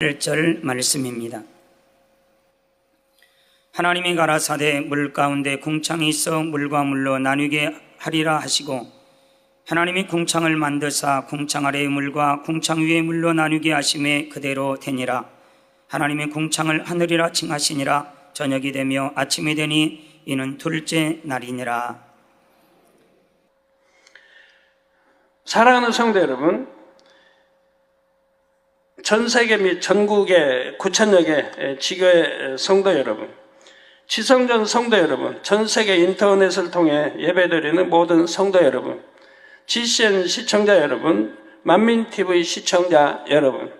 1절 말씀입니다. 하나님이 가라사대 물 가운데 궁창이 있어 물과 물로 나뉘게 하리라 하시고 하나님이 궁창을 만드사 궁창 아래의 물과 궁창 위의 물로 나뉘게 하심에 그대로 되니라. 하나님의 궁창을 하늘이라 칭하시니라. 저녁이 되며 아침이 되니 이는 둘째 날이니라. 사랑하는 성도 여러분, 전 세계 및 전국의 9천여 개 지교회 성도 여러분, 지성전 성도 여러분, 전 세계 인터넷을 통해 예배드리는 모든 성도 여러분, GCN 시청자 여러분, 만민TV 시청자 여러분,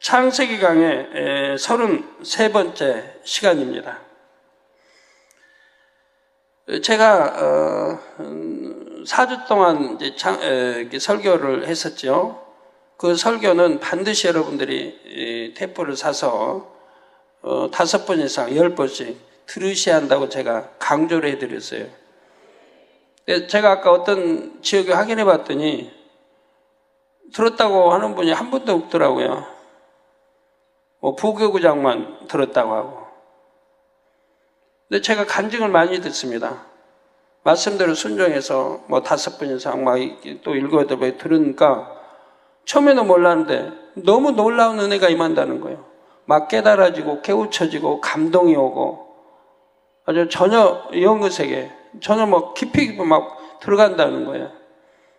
창세기 강의 33번째 시간입니다. 제가 4주 동안 이제 설교를 했었죠. 그 설교는 반드시 여러분들이 테이프를 사서 5번 이상 10번씩 들으셔야 한다고 제가 강조를 해드렸어요. 제가 아까 어떤 지역에 확인해 봤더니 들었다고 하는 분이 한 분도 없더라고요. 부교구장만 들었다고 하고. 근데 제가 간증을 많이 듣습니다. 말씀대로 순종해서 5번 이상 또 7, 8번 들으니까 처음에는 몰랐는데 너무 놀라운 은혜가 임한다는 거예요. 막 깨달아지고 깨우쳐지고 감동이 오고 아주 전혀 영의 세계, 전혀 깊이 막 들어간다는 거예요.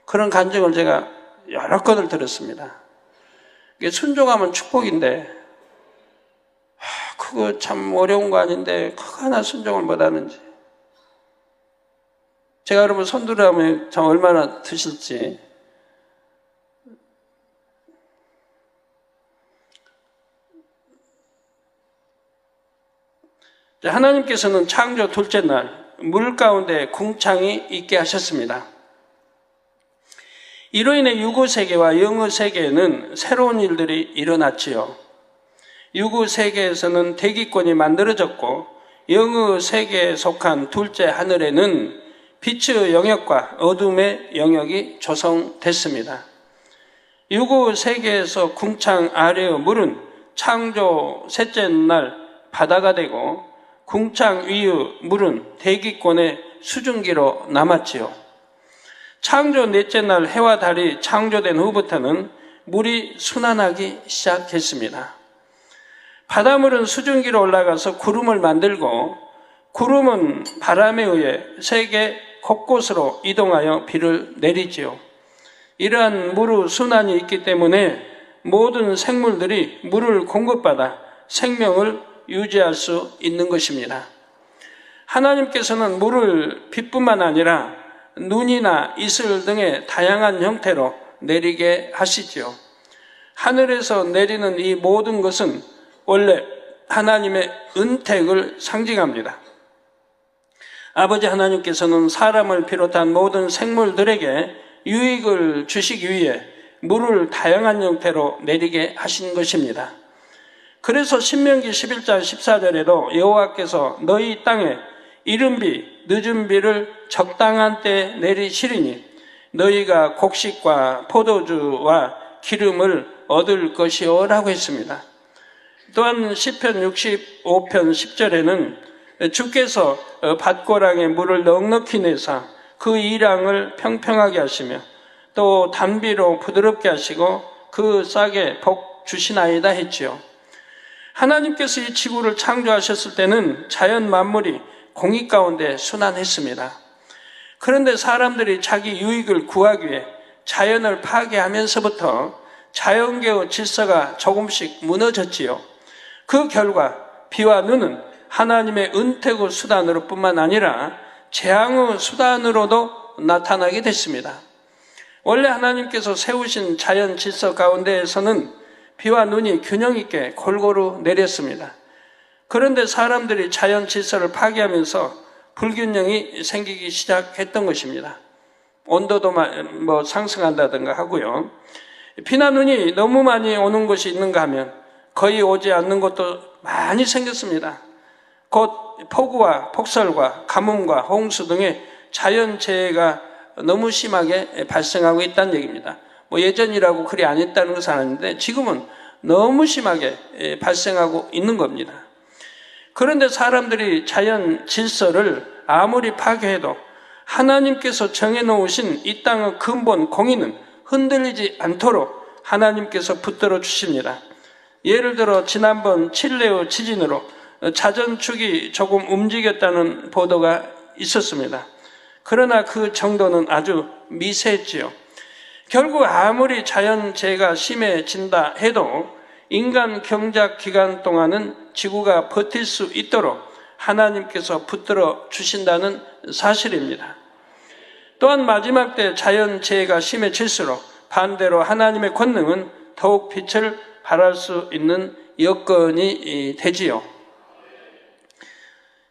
그런 간증을 제가 여러 건을 들었습니다. 이게 순종하면 축복인데 그거 참 어려운 거 아닌데 그거 하나 순종을 못하는지. 제가 여러분 손들으면 참 얼마나 드실지. 하나님께서는 창조 둘째 날 물 가운데 궁창이 있게 하셨습니다. 이로 인해 유구 세계와 영의 세계에는 새로운 일들이 일어났지요. 유구 세계에서는 대기권이 만들어졌고 영의 세계에 속한 둘째 하늘에는 빛의 영역과 어둠의 영역이 조성됐습니다. 유구 세계에서 궁창 아래의 물은 창조 셋째 날 바다가 되고 궁창 위의 물은 대기권의 수증기로 남았지요. 창조 넷째 날 해와 달이 창조된 후부터는 물이 순환하기 시작했습니다. 바닷물은 수증기로 올라가서 구름을 만들고 구름은 바람에 의해 세계 곳곳으로 이동하여 비를 내리지요. 이러한 물의 순환이 있기 때문에 모든 생물들이 물을 공급받아 생명을 유지할 수 있는 것입니다. 하나님께서는 물을 빛뿐만 아니라 눈이나 이슬 등의 다양한 형태로 내리게 하시지요. 하늘에서 내리는 이 모든 것은 원래 하나님의 은택을 상징합니다. 아버지 하나님께서는 사람을 비롯한 모든 생물들에게 유익을 주시기 위해 물을 다양한 형태로 내리게 하신 것입니다. 그래서 신명기 11장 14절에도 여호와께서 너희 땅에 이른 비, 늦은 비를 적당한 때에 내리시리니 너희가 곡식과 포도주와 기름을 얻을 것이요 라고 했습니다. 또한 시편 65편 10절에는 주께서 밭고랑에 물을 넉넉히 내사 그 이랑을 평평하게 하시며 또 단비로 부드럽게 하시고 그 싹에 복 주시나이다 했지요. 하나님께서 이 지구를 창조하셨을 때는 자연 만물이 공의 가운데 순환했습니다. 그런데 사람들이 자기 유익을 구하기 위해 자연을 파괴하면서부터 자연계의 질서가 조금씩 무너졌지요. 그 결과 비와 눈은 하나님의 은택의 수단으로 뿐만 아니라 재앙의 수단으로도 나타나게 됐습니다. 원래 하나님께서 세우신 자연 질서 가운데에서는 비와 눈이 균형 있게 골고루 내렸습니다. 그런데 사람들이 자연 질서를 파괴하면서 불균형이 생기기 시작했던 것입니다. 온도도 상승한다든가 하고요. 비나 눈이 너무 많이 오는 곳이 있는가 하면 거의 오지 않는 곳도 많이 생겼습니다. 곧 폭우와 폭설과 가뭄과 홍수 등의 자연재해가 너무 심하게 발생하고 있다는 얘기입니다. 예전이라고 그리 안 했다는 것은 아닌데 지금은 너무 심하게 발생하고 있는 겁니다. 그런데 사람들이 자연 질서를 아무리 파괴해도 하나님께서 정해놓으신 이 땅의 근본 공의는 흔들리지 않도록 하나님께서 붙들어 주십니다. 예를 들어 지난번 칠레의 지진으로 자전축이 조금 움직였다는 보도가 있었습니다. 그러나 그 정도는 아주 미세했지요. 결국 아무리 자연재해가 심해진다 해도 인간 경작 기간 동안은 지구가 버틸 수 있도록 하나님께서 붙들어 주신다는 사실입니다. 또한 마지막 때 자연재해가 심해질수록 반대로 하나님의 권능은 더욱 빛을 발할 수 있는 여건이 되지요.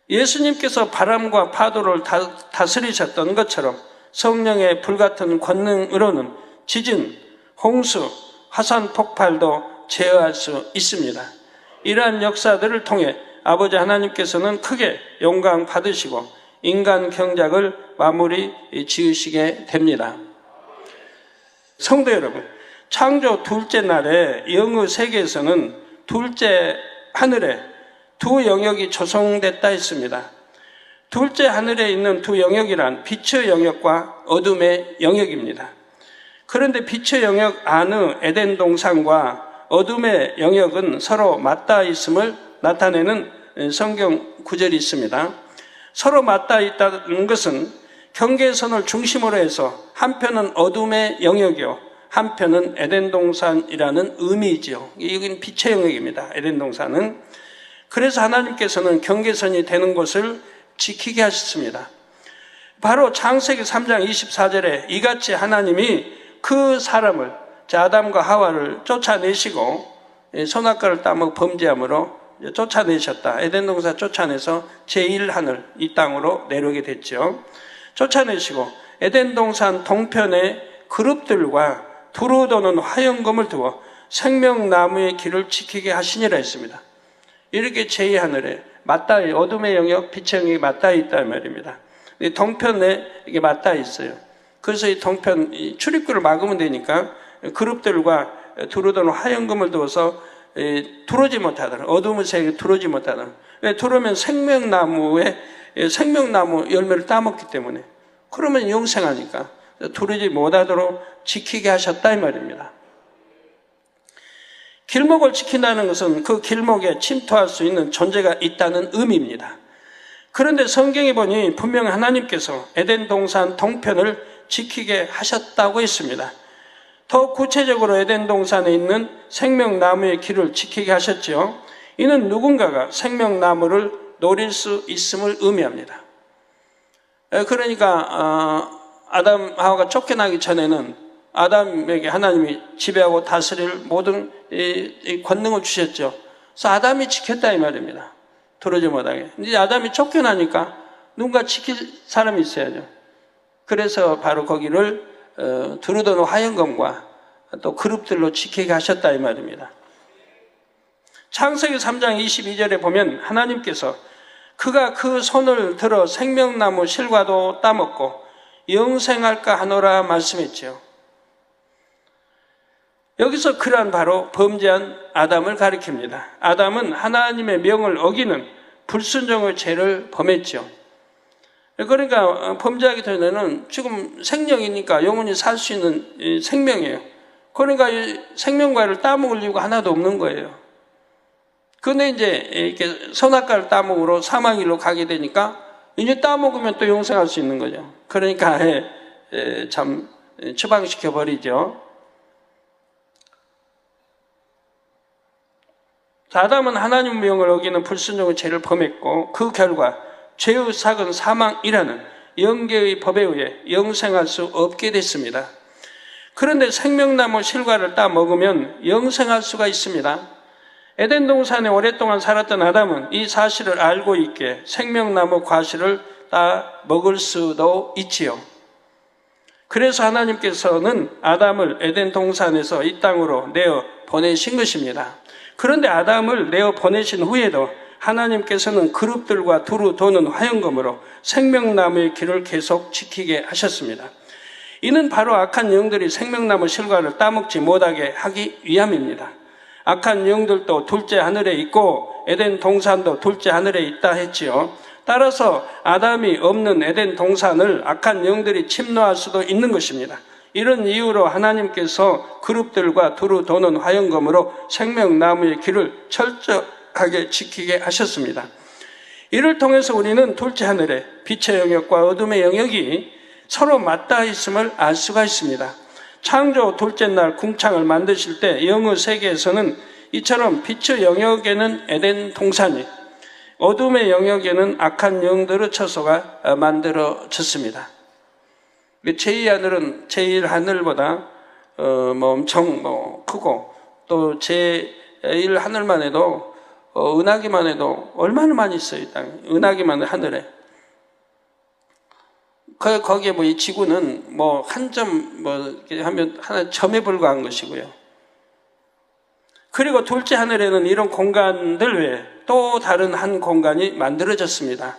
예수님께서 바람과 파도를 다스리셨던 것처럼 성령의 불같은 권능으로는 지진, 홍수, 화산 폭발도 제어할 수 있습니다. 이러한 역사들을 통해 아버지 하나님께서는 크게 영광 받으시고 인간 경작을 마무리 지으시게 됩니다. 성도 여러분, 창조 둘째 날에 영의 세계에서는 둘째 하늘에 두 영역이 조성됐다 했습니다. 둘째 하늘에 있는 두 영역이란 빛의 영역과 어둠의 영역입니다. 그런데 빛의 영역 안의 에덴 동산과 어둠의 영역은 서로 맞닿아 있음을 나타내는 성경 구절이 있습니다. 서로 맞닿아 있다는 것은 경계선을 중심으로 해서 한편은 어둠의 영역이요, 한편은 에덴 동산이라는 의미이지요. 이건 빛의 영역입니다. 에덴 동산은. 그래서 하나님께서는 경계선이 되는 곳을 지키게 하셨습니다. 바로 창세기 3장 24절에 이같이 하나님이 그 사람을, 아담과 하와를 쫓아내시고 선악과를 따먹어 범죄함으로 쫓아내셨다. 에덴 동산 쫓아내서 제1하늘 이 땅으로 내려오게 됐죠. 쫓아내시고 에덴 동산 동편에 그룹들과 두루 도는 화영검을 두어 생명나무의 길을 지키게 하시니라 했습니다. 이렇게 제2하늘에 맞닿아, 어둠의 영역, 빛의 영역이 맞닿아 있다는 말입니다. 동편에 이게 맞닿아 있어요. 그래서 이 동편, 이 출입구를 막으면 되니까 그룹들과 두루 도는 화영검을 두어서 두르지 못하더라. 어둠의 세계에 두르지 못하더라. 왜 두르면 생명나무 열매를 따먹기 때문에. 그러면 영생하니까 두르지 못하도록 지키게 하셨다 이 말입니다. 길목을 지킨다는 것은 그 길목에 침투할 수 있는 존재가 있다는 의미입니다. 그런데 성경에 보니 분명 하나님께서 에덴 동산 동편을 지키게 하셨다고 했습니다. 더 구체적으로 에덴 동산에 있는 생명나무의 길을 지키게 하셨죠. 이는 누군가가 생명나무를 노릴 수 있음을 의미합니다. 그러니까 아담 하와가 쫓겨나기 전에는 아담에게 하나님이 지배하고 다스릴 모든 이 권능을 주셨죠. 그래서 아담이 지켰다 이 말입니다. 두르지 못하게. 이제 아담이 쫓겨나니까 누군가 지킬 사람이 있어야죠. 그래서 바로 거기를 두루도는 화영검과 또 그룹들로 지키게 하셨다 이 말입니다. 창세기 3장 22절에 보면 하나님께서 그가 그 손을 들어 생명나무 실과도 따먹고 영생할까 하노라 말씀했죠. 여기서 그란 바로 범죄한 아담을 가리킵니다. 아담은 하나님의 명을 어기는 불순종의 죄를 범했죠. 그러니까 범죄하기 전에는 지금 생명이니까 영원히 살 수 있는 생명이에요. 그러니까 이 생명과를 따먹을 이유가 하나도 없는 거예요. 그런데 이제 이렇게 선악과를 따먹으러 사망일로 가게 되니까 이제 따먹으면 또 영생할 수 있는 거죠. 그러니까 참 처방시켜 버리죠. 아담은 하나님 명을 어기는 불순종의 죄를 범했고 그 결과 죄의 삭은 사망이라는 영계의 법에 의해 영생할 수 없게 됐습니다. 그런데 생명나무 실과를 따 먹으면 영생할 수가 있습니다. 에덴 동산에 오랫동안 살았던 아담은 이 사실을 알고 있기에 생명나무 과실을 따 먹을 수도 있지요. 그래서 하나님께서는 아담을 에덴 동산에서 이 땅으로 내어 보내신 것입니다. 그런데 아담을 내어 보내신 후에도 하나님께서는 그룹들과 두루 도는 화영검으로 생명나무의 길을 계속 지키게 하셨습니다. 이는 바로 악한 영들이 생명나무 실과를 따먹지 못하게 하기 위함입니다. 악한 영들도 둘째 하늘에 있고 에덴 동산도 둘째 하늘에 있다 했지요. 따라서 아담이 없는 에덴 동산을 악한 영들이 침노할 수도 있는 것입니다. 이런 이유로 하나님께서 그룹들과 두루 도는 화영검으로 생명나무의 길을 철저하게 지키게 하셨습니다. 이를 통해서 우리는 둘째 하늘에 빛의 영역과 어둠의 영역이 서로 맞닿아 있음을 알 수가 있습니다. 창조 둘째 날 궁창을 만드실 때 영의 세계에서는 이처럼 빛의 영역에는 에덴 동산이, 어둠의 영역에는 악한 영들의 처소가 만들어졌습니다. 제2하늘은 제1하늘보다 엄청 크고, 또 제1하늘만 해도 은하기만 해도 얼마나 많이 있어요. 이 땅에. 은하기만 하늘에. 거기에 이 지구는 한 점 이렇게 하면 하나 점에 불과한 것이고요. 그리고 둘째 하늘에는 이런 공간들 외에 또 다른 한 공간이 만들어졌습니다.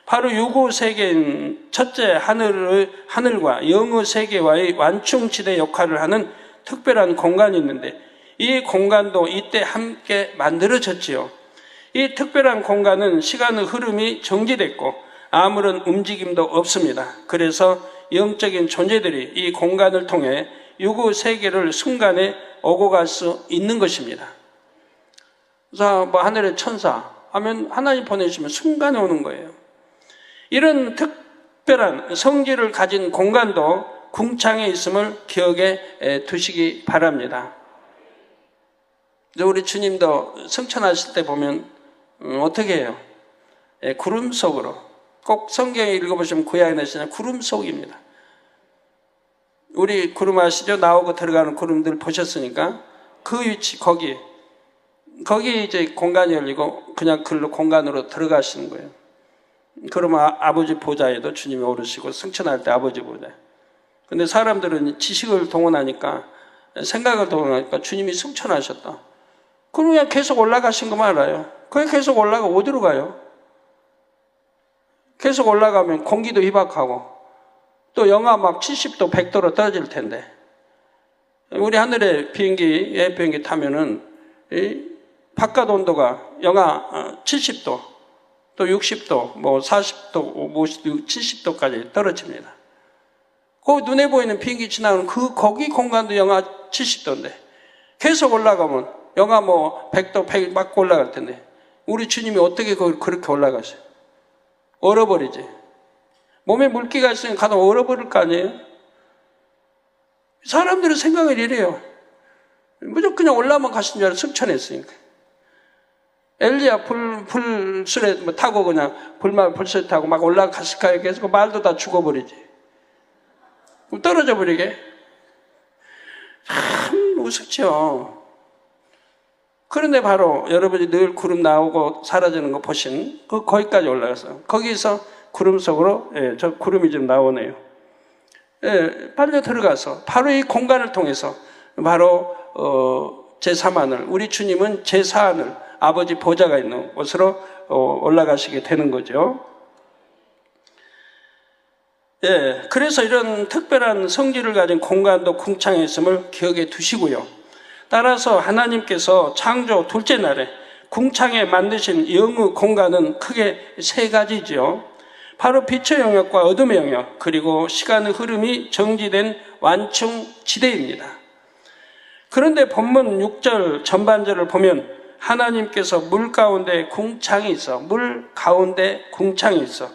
바로 유구 세계인 첫째 하늘과 영의 세계와의 완충지대 역할을 하는 특별한 공간이 있는데, 이 공간도 이때 함께 만들어졌지요. 이 특별한 공간은 시간의 흐름이 정지됐고 아무런 움직임도 없습니다. 그래서 영적인 존재들이 이 공간을 통해 유구 세계를 순간에 오고 갈 수 있는 것입니다. 그래서 하늘의 천사 하면 하나님 보내시면 순간에 오는 거예요. 이런 특별한 성질을 가진 공간도 궁창에 있음을 기억에 두시기 바랍니다. 우리 주님도 승천하실 때 보면 어떻게 해요? 구름 속으로, 꼭 성경에 읽어보시면 구약에 나시는 구름 속입니다. 우리 구름 아시죠? 나오고 들어가는 구름들 보셨으니까 그 위치, 거기 이제 공간이 열리고 그냥 글로 공간으로 들어가시는 거예요. 그러면 아버지 보좌에도 주님이 오르시고 승천할 때 아버지 보좌. 근데 사람들은 지식을 동원하니까, 생각을 동원하니까 주님이 승천하셨다. 그럼 그냥 계속 올라가신 것만 알아요. 그게 계속 올라가 어디로 가요? 계속 올라가면 공기도 희박하고 또 영하 70도, 100도로 떨어질 텐데, 우리 하늘에 비행기 타면은 바깥 온도가 영하 70도, 또 60도, 40도, 50도, 70도까지 떨어집니다. 그 눈에 보이는 비행기 지나가는 거기 공간도 영하 70도인데 계속 올라가면 영하 100도, 100 막 올라갈 텐데, 우리 주님이 어떻게 그렇게 올라가세요? 얼어버리지. 몸에 물기가 있으면 가다 얼어버릴 거 아니에요? 사람들의 생각은 이래요. 무조건 그냥 올라만 가신 줄 알고 승천했으니까. 엘리야 불술에 타고 그냥 불술에 타고 막 올라갔을까요? 계속 말도 다 죽어버리지. 그럼 떨어져 버리게. 참 우습죠. 그런데 바로 여러분이 늘 구름 나오고 사라지는 거 보신 거기까지 올라가서 거기서 구름 속으로, 저 구름이 좀 나오네요. 빨려 들어가서 바로 이 공간을 통해서 바로 제3하늘, 우리 주님은 제4하늘, 아버지 보좌가 있는 곳으로 올라가시게 되는 거죠. 그래서 이런 특별한 성질을 가진 공간도 궁창에 있음을 기억해 두시고요. 따라서 하나님께서 창조 둘째 날에 궁창에 만드신 영의 공간은 크게 세 가지죠. 바로 빛의 영역과 어둠의 영역, 그리고 시간의 흐름이 정지된 완충지대입니다. 그런데 본문 6절 전반절을 보면 하나님께서 물 가운데 궁창이 있어, 물 가운데 궁창이 있어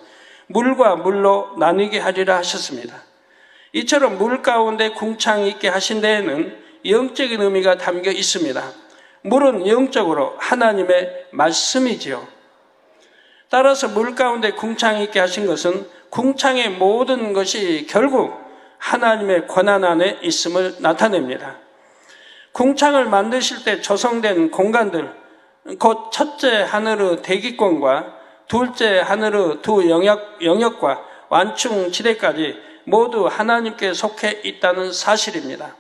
물과 물로 나뉘게 하리라 하셨습니다. 이처럼 물 가운데 궁창이 있게 하신 데에는 영적인 의미가 담겨 있습니다. 물은 영적으로 하나님의 말씀이지요. 따라서 물 가운데 궁창이 있게 하신 것은 궁창의 모든 것이 결국 하나님의 권한 안에 있음을 나타냅니다. 궁창을 만드실 때 조성된 공간들, 곧 첫째 하늘의 대기권과 둘째 하늘의 두 영역과 완충지대까지 모두 하나님께 속해 있다는 사실입니다.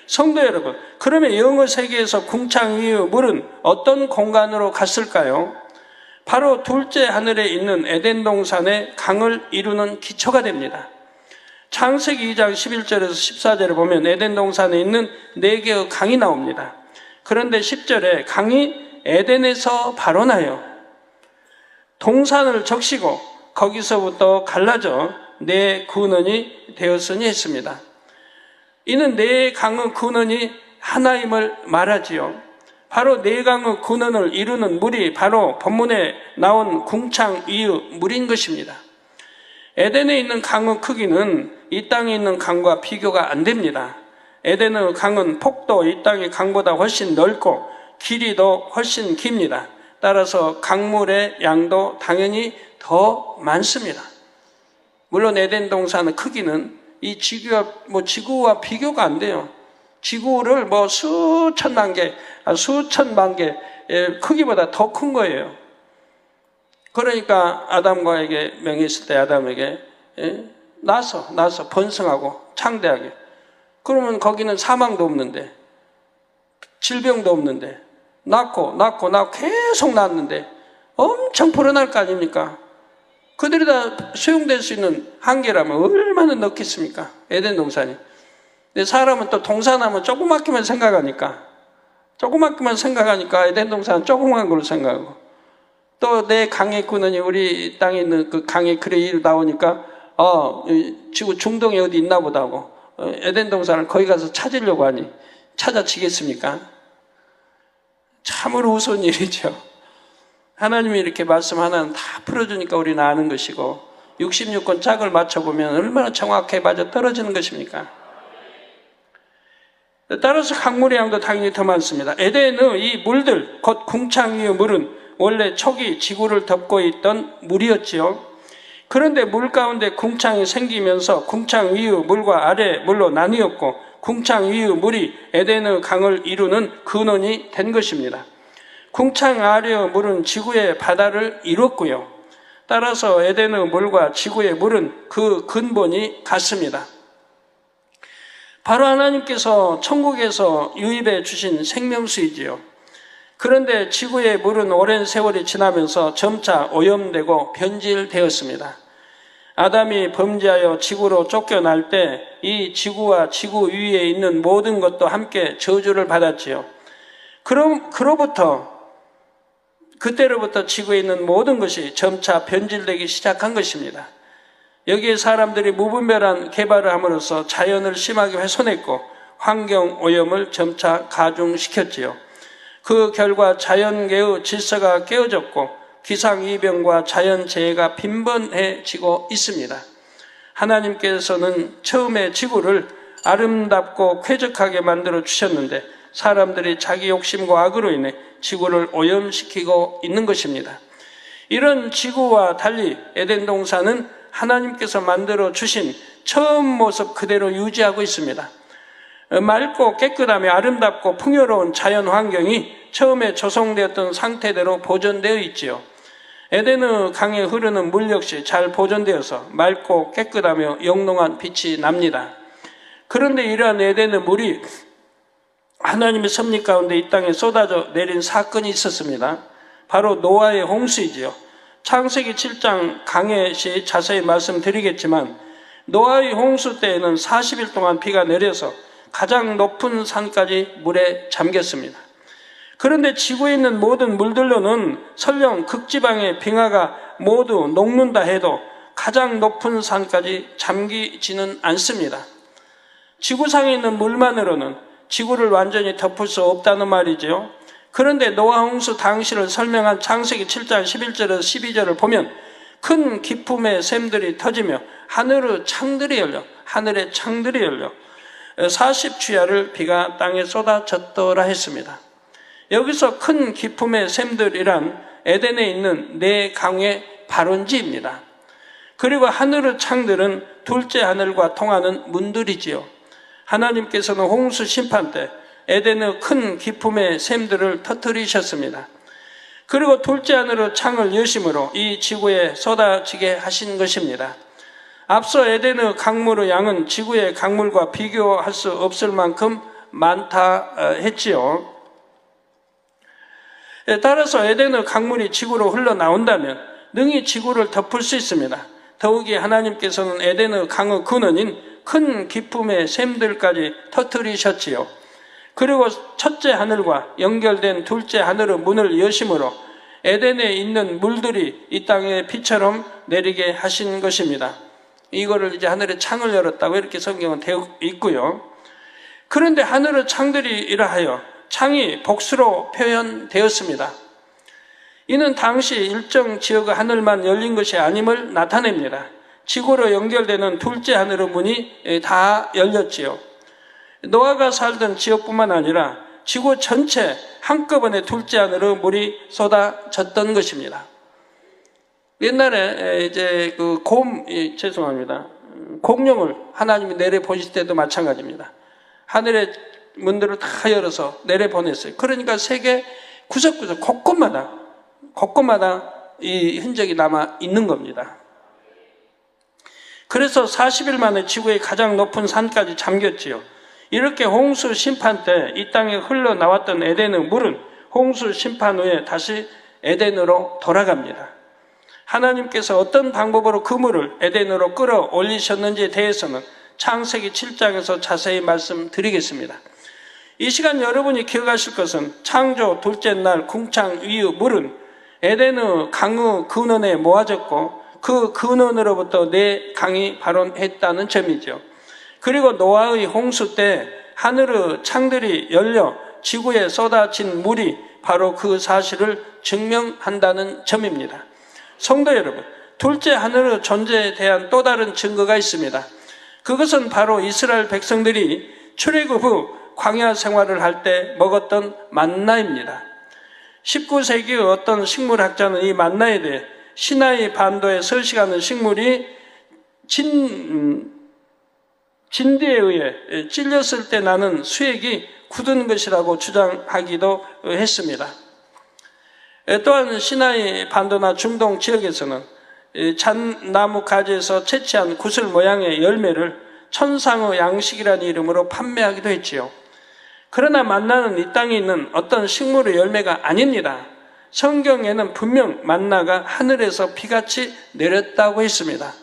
성도 여러분, 그러면 영의 세계에서 궁창 위의 물은 어떤 공간으로 갔을까요? 바로 둘째 하늘에 있는 에덴 동산의 강을 이루는 기초가 됩니다. 창세기 2장 11절에서 14절에 보면 에덴 동산에 있는 4개의 강이 나옵니다. 그런데 10절에 강이 에덴에서 발원하여 동산을 적시고 거기서부터 갈라져 네 근원이 되었으니 했습니다. 이는 네 강의 근원이 하나임을 말하지요. 바로 네 강의 근원을 이루는 물이 바로 본문에 나온 궁창 위의 물인 것입니다. 에덴에 있는 강의 크기는 이 땅에 있는 강과 비교가 안 됩니다. 에덴의 강은 폭도 이 땅의 강보다 훨씬 넓고 길이도 훨씬 깁니다. 따라서 강물의 양도 당연히 더 많습니다. 물론 에덴 동산의 크기는 이 지구와 비교가 안 돼요. 지구를 수천만 개, 수천만 개 크기보다 더 큰 거예요. 그러니까 아담과에게 명했을 때 아담에게 나서 번성하고 창대하게. 그러면 거기는 사망도 없는데, 질병도 없는데, 낳고 계속 낳았는데 엄청 불어날 거 아닙니까? 그들이 다 수용될 수 있는 한계라면 얼마나 넣겠습니까? 에덴 동산이. 근데 사람은 또 동산하면 조그맣게만 생각하니까 에덴 동산은 조그만 걸로 생각하고, 또 내 강의 근원이 우리 땅에 있는 그 강의 그레이로 나오니까 지구 중동에 어디 있나 보다 하고 에덴 동산을 거기 가서 찾으려고 하니 찾아지겠습니까? 참으로 우스운 일이죠. 하나님이 이렇게 말씀 하나는 다 풀어주니까 우리는 아는 것이고 66권 짝을 맞춰보면 얼마나 정확하게 맞아 떨어지는 것입니까? 따라서 강물의 양도 당연히 더 많습니다. 에덴의 이 물들, 곧 궁창 위의 물은 원래 초기 지구를 덮고 있던 물이었지요. 그런데 물 가운데 궁창이 생기면서 궁창 위의 물과 아래 물로 나뉘었고 궁창 위의 물이 에덴의 강을 이루는 근원이 된 것입니다. 궁창 아래의 물은 지구의 바다를 이뤘고요. 따라서 에덴의 물과 지구의 물은 그 근본이 같습니다. 바로 하나님께서 천국에서 유입해 주신 생명수이지요. 그런데 지구의 물은 오랜 세월이 지나면서 점차 오염되고 변질되었습니다. 아담이 범죄하여 지구로 쫓겨날 때 이 지구와 지구 위에 있는 모든 것도 함께 저주를 받았지요. 그때로부터 지구에 있는 모든 것이 점차 변질되기 시작한 것입니다. 여기에 사람들이 무분별한 개발을 함으로써 자연을 심하게 훼손했고 환경 오염을 점차 가중시켰지요. 그 결과 자연계의 질서가 깨어졌고 기상이변과 자연재해가 빈번해지고 있습니다. 하나님께서는 처음에 지구를 아름답고 쾌적하게 만들어 주셨는데 사람들이 자기 욕심과 악으로 인해 지구를 오염시키고 있는 것입니다. 이런 지구와 달리 에덴 동산은 하나님께서 만들어 주신 처음 모습 그대로 유지하고 있습니다. 맑고 깨끗하며 아름답고 풍요로운 자연 환경이 처음에 조성되었던 상태대로 보존되어 있지요. 에덴의 강에 흐르는 물 역시 잘 보존되어서 맑고 깨끗하며 영롱한 빛이 납니다. 그런데 이러한 에덴의 물이 하나님의 섭리 가운데 이 땅에 쏟아져 내린 사건이 있었습니다. 바로 노아의 홍수이지요. 창세기 7장 강해 시 자세히 말씀드리겠지만 노아의 홍수 때에는 40일 동안 비가 내려서 가장 높은 산까지 물에 잠겼습니다. 그런데 지구에 있는 모든 물들로는 설령 극지방의 빙하가 모두 녹는다 해도 가장 높은 산까지 잠기지는 않습니다. 지구상에 있는 물만으로는 지구를 완전히 덮을 수 없다는 말이죠. 그런데 노아 홍수 당시를 설명한 창세기 7장 11절에서 12절을 보면 큰 기품의 샘들이 터지며 하늘의 창들이 열려 40주야를 비가 땅에 쏟아졌더라 했습니다. 여기서 큰 기품의 샘들이란 에덴에 있는 네 강의 발원지입니다. 그리고 하늘의 창들은 둘째 하늘과 통하는 문들이지요. 하나님께서는 홍수 심판 때 에덴의 큰 기품의 샘들을 터뜨리셨습니다. 그리고 둘째 하늘의 창을 여심으로 이 지구에 쏟아지게 하신 것입니다. 앞서 에덴의 강물의 양은 지구의 강물과 비교할 수 없을 만큼 많다 했지요. 따라서 에덴의 강물이 지구로 흘러나온다면 능히 지구를 덮을 수 있습니다. 더욱이 하나님께서는 에덴의 강의 근원인 큰 기품의 샘들까지 터뜨리셨지요. 그리고 첫째 하늘과 연결된 둘째 하늘의 문을 여심으로 에덴에 있는 물들이 이 땅에 비처럼 내리게 하신 것입니다. 이거를 이제 하늘에 창을 열었다고 이렇게 성경은 되어 있고요. 그런데 하늘의 창들이 이러하여 창이 복수로 표현되었습니다. 이는 당시 일정 지역의 하늘만 열린 것이 아님을 나타냅니다. 지구로 연결되는 둘째 하늘의 문이 다 열렸지요. 노아가 살던 지역뿐만 아니라 지구 전체 한꺼번에 둘째 하늘의 물이 쏟아졌던 것입니다. 옛날에 이제 공룡을 하나님이 내려 보실 때도 마찬가지입니다. 하늘의 문들을 다 열어서 내려 보냈어요. 그러니까 세계 구석구석 곳곳마다 이 흔적이 남아 있는 겁니다. 그래서 40일 만에 지구의 가장 높은 산까지 잠겼지요. 이렇게 홍수 심판 때 이 땅에 흘러나왔던 에덴의 물은 홍수 심판 후에 다시 에덴으로 돌아갑니다. 하나님께서 어떤 방법으로 그 물을 에덴으로 끌어올리셨는지에 대해서는 창세기 7장에서 자세히 말씀드리겠습니다. 이 시간 여러분이 기억하실 것은 창조 둘째 날 궁창 위의 물은 에덴의 강의 근원에 모아졌고 그 근원으로부터 네 강이 발원했다는 점이죠. 그리고 노아의 홍수 때 하늘의 창들이 열려 지구에 쏟아진 물이 바로 그 사실을 증명한다는 점입니다. 성도 여러분, 둘째 하늘의 존재에 대한 또 다른 증거가 있습니다. 그것은 바로 이스라엘 백성들이 출애굽 후 광야 생활을 할 때 먹었던 만나입니다. 19세기의 어떤 식물학자는 이 만나에 대해 시나이 반도에 서식하는 식물이 진드에 의해 찔렸을 때 나는 수액이 굳은 것이라고 주장하기도 했습니다. 또한 시나이 반도나 중동 지역에서는 잣나무 가지에서 채취한 구슬 모양의 열매를 천상의 양식이라는 이름으로 판매하기도 했지요. 그러나 만나는 이 땅에 있는 어떤 식물의 열매가 아닙니다. 성경에는 분명 만나가 하늘에서 비같이 내렸다고 했습니다.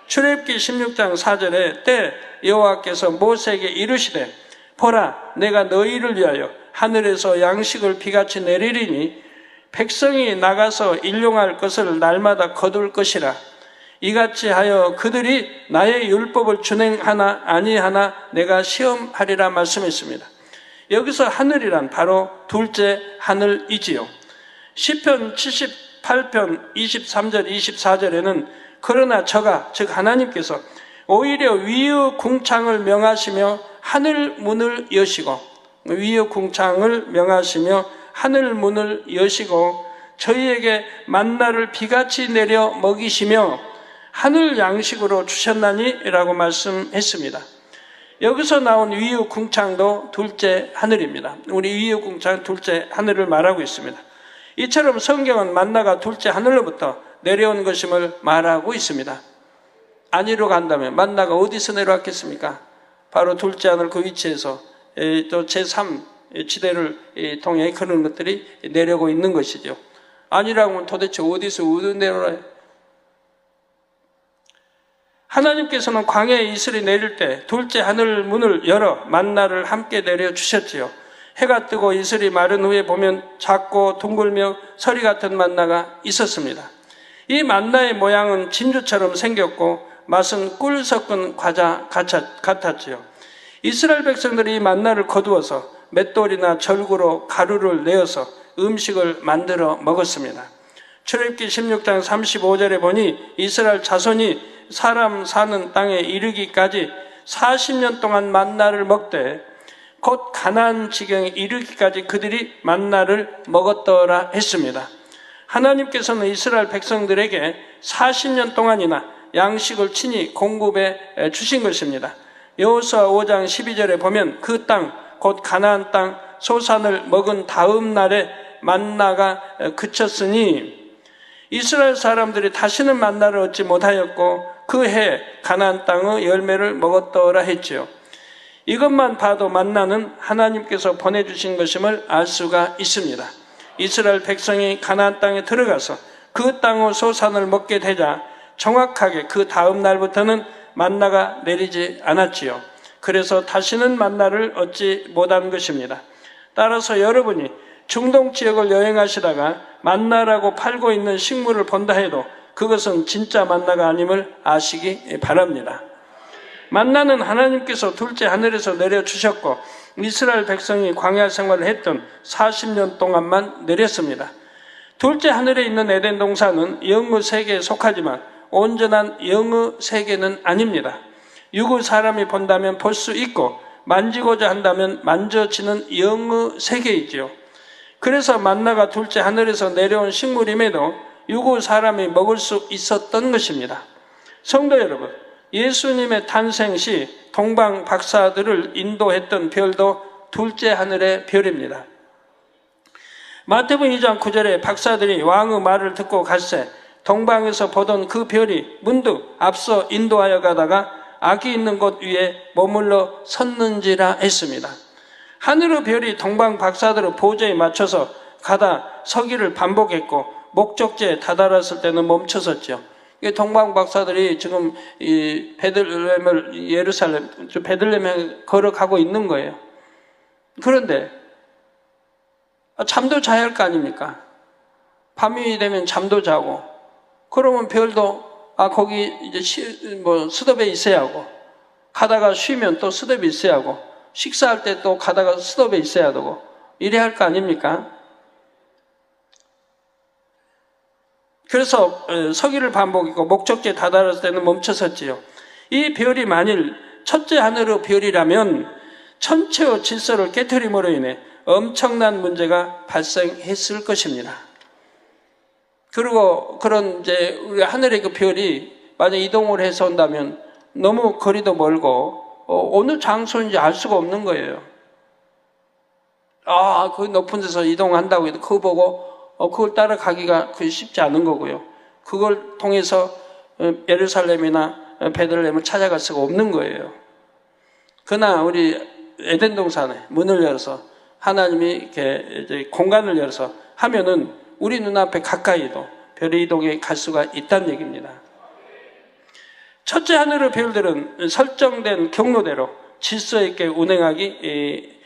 출애굽기 16장 4절에 때 여호와께서 모세에게 이르시되 보라 내가 너희를 위하여 하늘에서 양식을 비같이 내리리니 백성이 나가서 일용할 것을 날마다 거둘 것이라. 이같이 하여 그들이 나의 율법을 준행하나 아니하나 내가 시험하리라 말씀했습니다. 여기서 하늘이란 바로 둘째 하늘이지요. 시편 78편 23절 24절에는 그러나 저가 즉 하나님께서 오히려 위의 궁창을 명하시며 하늘 문을 여시고 위의 궁창을 명하시며 하늘 문을 여시고 저희에게 만나를 비같이 내려 먹이시며 하늘 양식으로 주셨나니 라고 말씀했습니다. 여기서 나온 위의 궁창도 둘째 하늘입니다. 우리 위의 궁창 둘째 하늘을 말하고 있습니다. 이처럼 성경은 만나가 둘째 하늘로부터 내려온 것임을 말하고 있습니다. 아니로 간다면 만나가 어디서 내려왔겠습니까? 바로 둘째 하늘 그 위치에서 또 제3 지대를 통해 그런 것들이 내려오고 있는 것이죠. 아니라고 하면 도대체 어디서 내려와요? 하나님께서는 광야에 이슬이 내릴 때 둘째 하늘 문을 열어 만나를 함께 내려주셨지요. 해가 뜨고 이슬이 마른 후에 보면 작고 둥글며 서리 같은 만나가 있었습니다. 이 만나의 모양은 진주처럼 생겼고 맛은 꿀 섞은 과자 같았지요. 이스라엘 백성들이 이 만나를 거두어서 맷돌이나 절구로 가루를 내어서 음식을 만들어 먹었습니다. 출애굽기 16장 35절에 보니 이스라엘 자손이 사람 사는 땅에 이르기까지 40년 동안 만나를 먹되 곧 가나안 지경에 이르기까지 그들이 만나를 먹었더라 했습니다. 하나님께서는 이스라엘 백성들에게 40년 동안이나 양식을 친히 공급해 주신 것입니다. 여호수아 5장 12절에 보면 그 땅, 곧 가나안 땅 소산을 먹은 다음 날에 만나가 그쳤으니 이스라엘 사람들이 다시는 만나를 얻지 못하였고 그 해 가나안 땅의 열매를 먹었더라 했지요. 이것만 봐도 만나는 하나님께서 보내주신 것임을 알 수가 있습니다. 이스라엘 백성이 가나안 땅에 들어가서 그 땅의 소산을 먹게 되자 정확하게 그 다음 날부터는 만나가 내리지 않았지요. 그래서 다시는 만나를 얻지 못한 것입니다. 따라서 여러분이 중동 지역을 여행하시다가 만나라고 팔고 있는 식물을 본다 해도 그것은 진짜 만나가 아님을 아시기 바랍니다. 만나는 하나님께서 둘째 하늘에서 내려주셨고 이스라엘 백성이 광야 생활을 했던 40년 동안만 내렸습니다. 둘째 하늘에 있는 에덴 동산은 영의 세계에 속하지만 온전한 영의 세계는 아닙니다. 육의 사람이 본다면 볼 수 있고 만지고자 한다면 만져지는 영의 세계이지요. 그래서 만나가 둘째 하늘에서 내려온 식물임에도 육의 사람이 먹을 수 있었던 것입니다. 성도 여러분, 예수님의 탄생 시 동방 박사들을 인도했던 별도 둘째 하늘의 별입니다. 마태복음 2장 9절에 박사들이 왕의 말을 듣고 갈새 동방에서 보던 그 별이 문득 앞서 인도하여 가다가 악이 있는 곳 위에 머물러 섰는지라 했습니다. 하늘의 별이 동방 박사들의 보좌에 맞춰서 가다 서기를 반복했고 목적지에 다다랐을 때는 멈춰섰죠. 동방 박사들이 지금 이 베들레헴을 예루살렘 베들레헴에 걸어가고 있는 거예요. 그런데 잠도 자야 할 거 아닙니까? 밤이 되면 잠도 자고 그러면 별도 거기 이제 수덥에 있어야 하고 가다가 쉬면 또 수덥에 있어야 하고 식사할 때 또 가다가 수덥에 있어야 되고 이래야 할 거 아닙니까? 그래서 서기를 반복했고 목적지에 다다랐을 때는 멈춰섰지요. 이 별이 만일 첫째 하늘의 별이라면 전체의 질서를 깨트림으로 인해 엄청난 문제가 발생했을 것입니다. 그리고 그런 이제 우리 하늘의 그 별이 만약 이동을 해서 온다면 너무 거리도 멀고 어느 장소인지 알 수가 없는 거예요. 그 높은 데서 이동한다고 해도 그거 보고 그걸 따라가기가 쉽지 않은 거고요. 그걸 통해서 예루살렘이나 베들레헴을 찾아갈 수가 없는 거예요. 그러나 우리 에덴 동산에 문을 열어서 하나님이 이렇게 이제 공간을 열어서 하면은 우리 눈앞에 가까이도 별의 이동에 갈 수가 있다는 얘기입니다. 첫째 하늘의 별들은 설정된 경로대로 질서 있게 운행하기,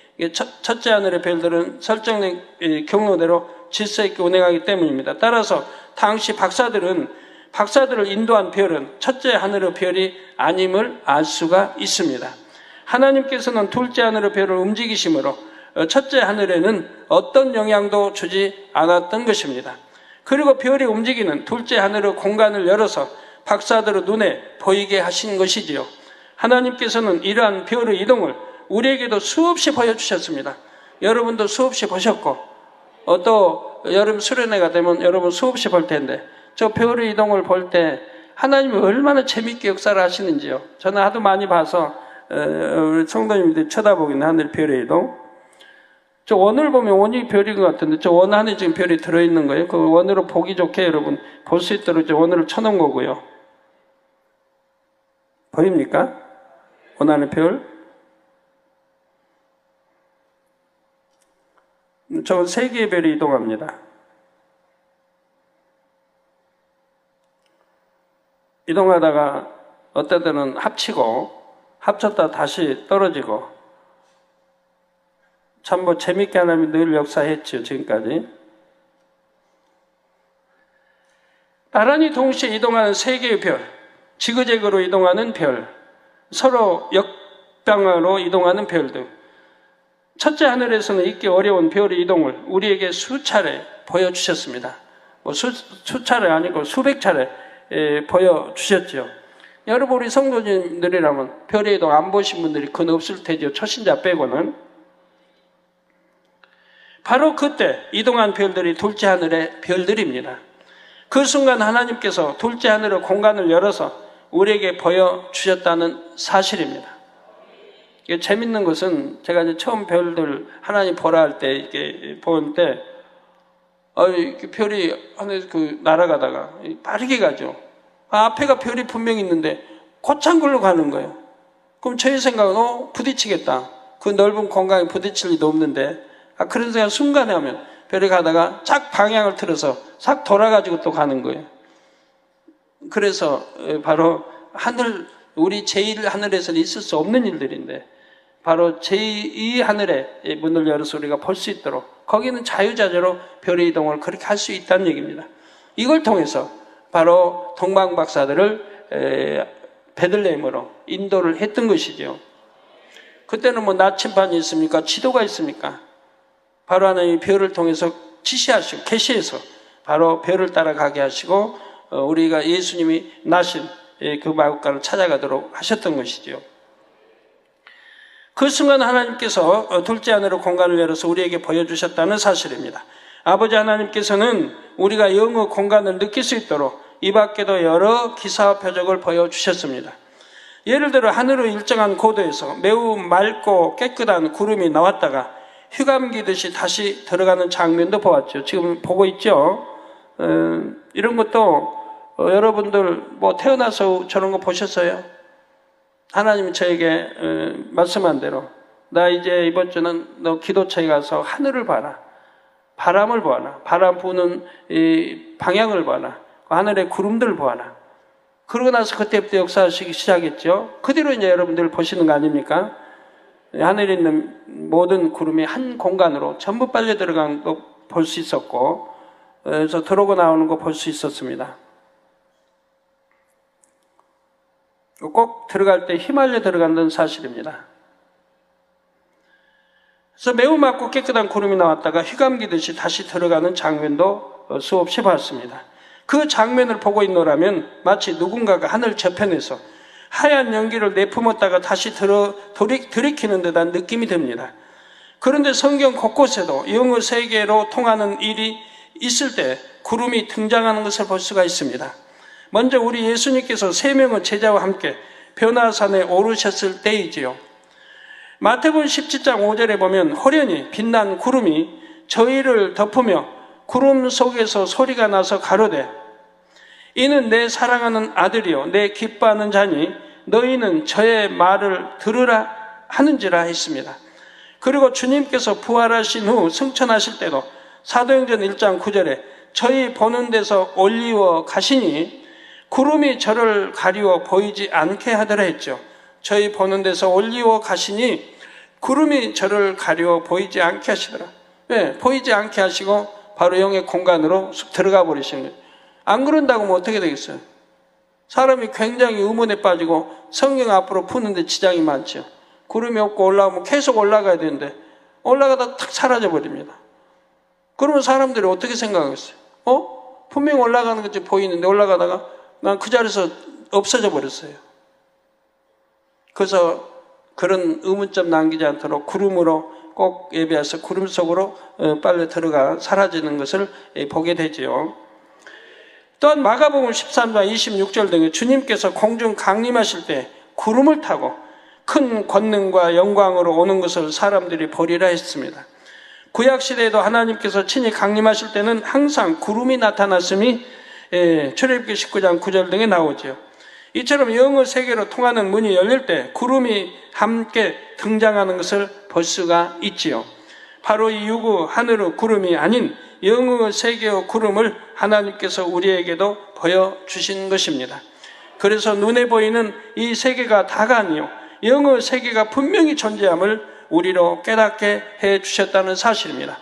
첫째 하늘의 별들은 설정된 경로대로 질서 있게 운행하기 때문입니다. 따라서 당시 박사들을 인도한 별은 첫째 하늘의 별이 아님을 알 수가 있습니다. 하나님께서는 둘째 하늘의 별을 움직이심으로 첫째 하늘에는 어떤 영향도 주지 않았던 것입니다. 그리고 별이 움직이는 둘째 하늘의 공간을 열어서 박사들의 눈에 보이게 하신 것이지요. 하나님께서는 이러한 별의 이동을 우리에게도 수없이 보여주셨습니다. 여러분도 수없이 보셨고 또 여름 수련회가 되면 여러분 수없이 볼 텐데 저 별의 이동을 볼 때 하나님이 얼마나 재밌게 역사를 하시는지요. 저는 하도 많이 봐서 우리 성도님들이 쳐다보기는 하늘 별의 이동. 저 원을 보면 원이 별인 것 같은데 저 원 안에 지금 별이 들어있는 거예요. 그 원으로 보기 좋게 여러분 볼 수 있도록 원을 쳐놓은 거고요. 보입니까? 원 안에 별? 저 3개의 별이 이동합니다. 이동하다가 어떤 때는 합쳤다 다시 떨어지고 참 재밌게 하나님이 늘 역사했죠. 지금까지. 나란히 동시에 이동하는 3개의 별, 지그재그로 이동하는 별, 서로 역방향으로 이동하는 별 등 첫째 하늘에서는 잊기 어려운 별의 이동을 우리에게 수차례 보여주셨습니다. 수차례 아니고 수백 차례 보여주셨죠. 여러분 우리 성도님들이라면 별의 이동 안 보신 분들이 거의 없을 테죠. 초신자 빼고는. 바로 그때 이동한 별들이 둘째 하늘의 별들입니다. 그 순간 하나님께서 둘째 하늘의 공간을 열어서 우리에게 보여주셨다는 사실입니다. 이게 재밌는 것은 제가 이제 처음 별들 하나님 보라 할 때 이렇게 보는데 이렇게 별이 하늘에서 날아가다가 빠르게 가죠. 앞에가 별이 분명히 있는데 곧장 걸로 가는 거예요. 그럼 저희 생각은 부딪히겠다. 그 넓은 공간에 부딪힐 리도 없는데 그런 생각 순간에 하면 별이 가다가 쫙 방향을 틀어서 싹 돌아가지고 또 가는 거예요. 그래서 바로 하늘 우리 제1하늘에서는 있을 수 없는 일들인데 바로 제2하늘의 문을 열어서 우리가 볼 수 있도록 거기는 자유자재로 별의 이동을 그렇게 할 수 있다는 얘기입니다. 이걸 통해서 바로 동방박사들을 베들레헴으로 인도를 했던 것이죠. 그때는 뭐 나침반이 있습니까? 지도가 있습니까? 바로 하나님이 별을 통해서 지시하시고 계시해서 바로 별을 따라가게 하시고 우리가 예수님이 나신 그 마국간을 찾아가도록 하셨던 것이죠. 그 순간 하나님께서 둘째 하늘의 공간을 열어서 우리에게 보여주셨다는 사실입니다. 아버지 하나님께서는 우리가 영의 공간을 느낄 수 있도록 이 밖에도 여러 기사와 표적을 보여주셨습니다. 예를 들어 하늘의 일정한 고도에서 매우 맑고 깨끗한 구름이 나왔다가 휘감기듯이 다시 들어가는 장면도 보았죠. 지금 보고 있죠. 이런 것도 여러분들 뭐 태어나서 저런 거 보셨어요? 하나님이 저에게 말씀한 대로 나 이제 이번 주는 너 기도처에 가서 하늘을 봐라. 바람을 보아라. 바람 부는 이 방향을 봐라. 하늘의 구름들을 보아라. 그러고 나서 그때부터 역사하시기 시작했죠. 그 뒤로 이제 여러분들 보시는 거 아닙니까? 하늘에 있는 모든 구름이 한 공간으로 전부 빨려 들어간 거 볼 수 있었고, 그래서 들어오고 나오는 거 볼 수 있었습니다. 꼭 들어갈 때 휘말려 들어간다는 사실입니다. 그래서 매우 맑고 깨끗한 구름이 나왔다가 휘감기듯이 다시 들어가는 장면도 수없이 봤습니다. 그 장면을 보고 있노라면 마치 누군가가 하늘 저편에서 하얀 연기를 내뿜었다가 다시 들이키는 듯한 느낌이 듭니다. 그런데 성경 곳곳에도 영의 세계로 통하는 일이 있을 때 구름이 등장하는 것을 볼 수가 있습니다. 먼저 우리 예수님께서 3명의 제자와 함께 변화산에 오르셨을 때이지요. 마태복음 17장 5절에 보면 호련히 빛난 구름이 저희를 덮으며 구름 속에서 소리가 나서 가로되 이는 내 사랑하는 아들이요 내 기뻐하는 자니 너희는 저의 말을 들으라 하는지라 했습니다. 그리고 주님께서 부활하신 후 승천하실 때도 사도행전 1장 9절에 저희 보는 데서 올리워 가시니 구름이 저를 가리워 보이지 않게 하더라 했죠. 저희 보는 데서 올리워 가시니 구름이 저를 가리워 보이지 않게 하시더라. 왜? 보이지 않게 하시고 바로 영의 공간으로 쑥 들어가 버리시는 거예요. 안 그런다고 뭐 어떻게 되겠어요? 사람이 굉장히 의문에 빠지고 성경 앞으로 푸는데 지장이 많죠. 구름이 없고 올라오면 계속 올라가야 되는데 올라가다 탁 사라져 버립니다. 그러면 사람들이 어떻게 생각하겠어요? 분명히 올라가는 것이 보이는데 올라가다가 난 그 자리에서 없어져 버렸어요. 그래서 그런 의문점 남기지 않도록 구름으로 꼭 예배해서 구름 속으로 빨리 들어가 사라지는 것을 보게 되지요. 또한 마가복음 13장 26절 등에 주님께서 공중 강림하실 때 구름을 타고 큰 권능과 영광으로 오는 것을 사람들이 보리라 했습니다. 구약시대에도 하나님께서 친히 강림하실 때는 항상 구름이 나타났음이 출애굽기 19장 9절 등에 나오죠. 이처럼 영의 세계로 통하는 문이 열릴 때 구름이 함께 등장하는 것을 볼 수가 있지요. 바로 이 유구 하늘의 구름이 아닌 영의 세계의 구름을 하나님께서 우리에게도 보여주신 것입니다. 그래서 눈에 보이는 이 세계가 다가 아니요 영의 세계가 분명히 존재함을 우리로 깨닫게 해주셨다는 사실입니다.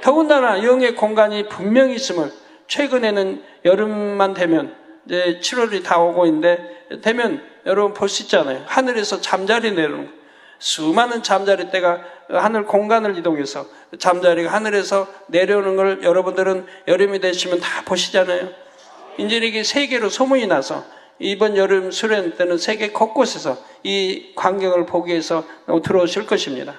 더군다나 영의 공간이 분명히 있음을 최근에는 여름만 되면 이제 7월이 다 오고 있는데 되면 여러분 볼 수 있잖아요. 하늘에서 잠자리 내려오는 거. 수많은 잠자리 떼가 하늘 공간을 이동해서 잠자리가 하늘에서 내려오는 걸 여러분들은 여름이 되시면 다 보시잖아요. 이제 이게 세계로 소문이 나서 이번 여름 수련 때는 세계 곳곳에서 이 광경을 보기 위해서 들어오실 것입니다.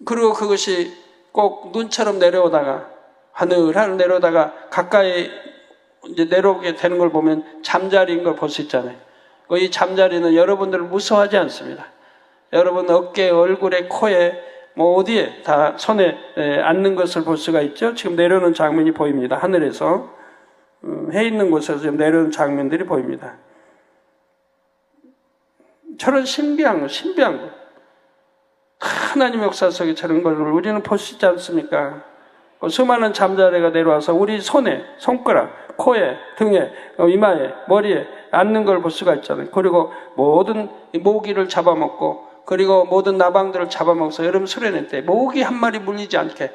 그리고 그것이 꼭 눈처럼 내려오다가 하늘 내려오다가 가까이 이제 내려오게 되는 걸 보면 잠자리인 걸 볼 수 있잖아요. 이 잠자리는 여러분들을 무서워하지 않습니다. 여러분 어깨, 얼굴에, 코에, 뭐 어디에 다 손에 앉는 것을 볼 수가 있죠. 지금 내려오는 장면이 보입니다. 하늘에서 해 있는 곳에서 지금 내려오는 장면들이 보입니다. 저런 신비한 거. 하나님의 역사 속에 저런 걸 우리는 볼 수 있지 않습니까? 수많은 잠자리가 내려와서 우리 손에, 손가락, 코에, 등에, 이마에, 머리에 앉는 걸 볼 수가 있잖아요. 그리고 모든 모기를 잡아먹고, 그리고 모든 나방들을 잡아먹어서 여러분 수련회 때 모기 한 마리 물리지 않게